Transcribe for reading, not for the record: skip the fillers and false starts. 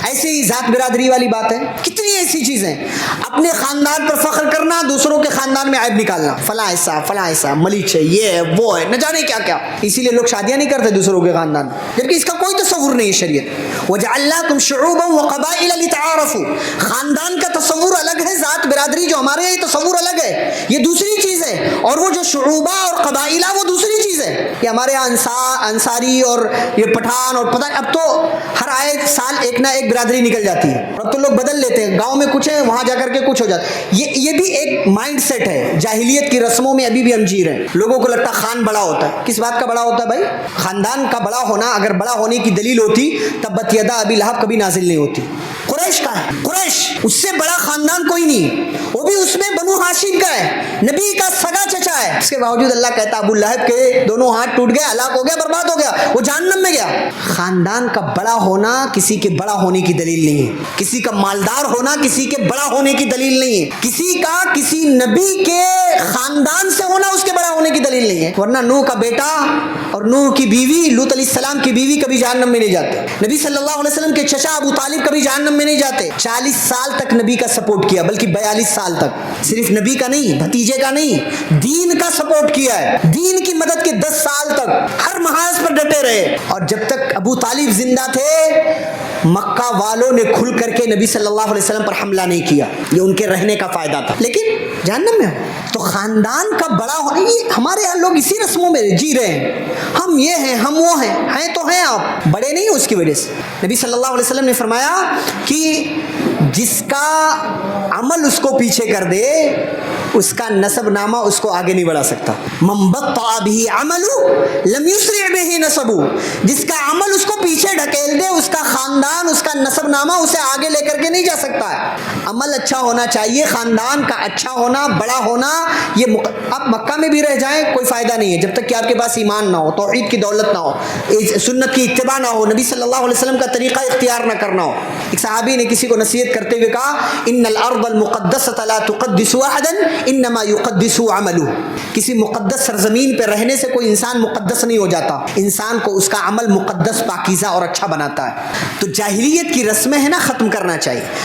ایسے ہی ذات برادری والی بات ہے، کتنی ایسی چیزیں، اپنے خاندان پر فخر کرنا، دوسروں کے خاندان میں عیب نکالنا، فلاں ایسا ملک ہے، یہ ہے وہ ہے، نہ جانے کیا کیا. اسی لیے لوگ شادیاں نہیں کرتے دوسروں کے خاندان، جبکہ اس کا کوئی تصور نہیں ہے شریعت. وَجَعَلْنَاكُمْ شُعُوبًا وَقَبَائِلَ لِتَعَارَفُوا. خاندان کا تصور الگ ہے، ذات برادری جو ہمارے یہاں تصور الگ ہے، یہ دوسری چیز ہے. اور وہ جو شعوبہ اور قبائلہ وہ دوسری چیز ہے. کہ ہمارے یہاں انصاری اور یہ پٹھان اور پتہ، اب تو ہر آئے سال ایک نہ ایک برادری نکل جاتی ہے. اب تو لوگ بدل لیتے ہیں، گاؤں میں کچھ ہے وہاں جا کر کے کچھ ہو جاتا ہے. یہ بھی ایک مائنڈ سیٹ ہے، جاہلیت کی رسموں میں ابھی بھی ہم جی رہے ہیں. لوگوں کو لگتا ہے خان بڑا ہوتا ہے. کس بات کا بڑا ہوتا ہے بھائی؟ خاندان کا بڑا ہونا اگر بڑا ہونے کی دلیل ہوتی تبت یدا ابی لہب کبھی نازل نہیں ہوتی. قریش کا ہے، قریش اس سے بڑا خاندان کوئی نہیں، وہ بھی اس میں بنو ہاشم کا ہے، نبی کا سگا چچا ہے. اس کے باوجود اللہ کہتا ابو لہب کے دونوں ہاتھ ٹوٹ گئے، ہلاک ہو گیا، برباد ہو گیا، وہ جہنم میں گیا. خاندان کا بڑا ہونا کسی کے بڑا ہونے کی دلیل نہیں ہے. کسی کا مالدار ہونا کسی کے بڑا ہونے کی دلیل نہیں ہے. کسی کا کسی نبی کے خاندان سے ہونا اس کے بڑا ہونے کی دلیل نہیں ہے. ورنہ نوح کا بیٹا اور نوح کی بیوی لوط علیہ السلام کی بیوی کبھی جہنم میں نہیں جاتے. نبی صلی اللہ علیہ وسلم کے چچا ابو طالب کبھی جہنم میں نہیں جاتے. 40 سال تک نبی کا سپورٹ کیا، بلکہ 42 سال تک. صرف نبی کا نہیں، بھتیجے کا نہیں، دین کا سپورٹ کیا ہے. دین کی مدد کے 10 سال تک ہر محاذ پر ڈٹے رہے. اور جب تک ابو طالب زندہ تھے مکہ والوں نے کھل کر کے نبی صلی اللہ علیہ وسلم پر حملہ نہیں کیا. یہ ان کے رہنے کا فائدہ تھا. لیکن جہنم میں تو خاندان کا بڑا ہونا، یہ ہمارے یہاں لوگ اسی رسموں میں جی رہے ہیں. ہم یہ ہیں، ہم وہ ہیں تو ہیں، آپ بڑے نہیں ہو اس کی وجہ سے. نبی صلی اللہ علیہ وسلم نے فرمایا کہ جس کا عمل اس کو پیچھے کر دے اس کا نسب نامہ اس کو آگے نہیں بڑھا سکتا. من بطأ به عمله لم يسرع به نسبه. جس کا عمل اس کو پیچھے ڈھکیل دے اس کا خاندان، اس کا نسب نامہ اسے آگے لے کر کے نہیں جا سکتا ہے. عمل اچھا ہونا چاہیے، خاندان کا اچھا ہونا، بڑا ہونا. یہ آپ مکہ میں بھی رہ جائیں کوئی فائدہ نہیں ہے جب تک کہ آپ کے پاس ایمان نہ ہو، توحید کی دولت نہ ہو، سنت کی اتباع نہ ہو، نبی صلی اللہ علیہ وسلم کا طریقہ اختیار نہ کرنا ہو. ایک صحابی نے کسی کو نصیحت کرتے ہوئے کہا ان الارض المقدسۃ لا تقدس احدا انما يقدس عمله. کسی مقدس سرزمین پہ رہنے سے کوئی انسان مقدس نہیں ہو جاتا، انسان کو اس کا عمل مقدس، پاکیزہ اور اچھا بناتا ہے. تو جاہلیت کی رسمیں ہیں نا، ختم کرنا چاہیے.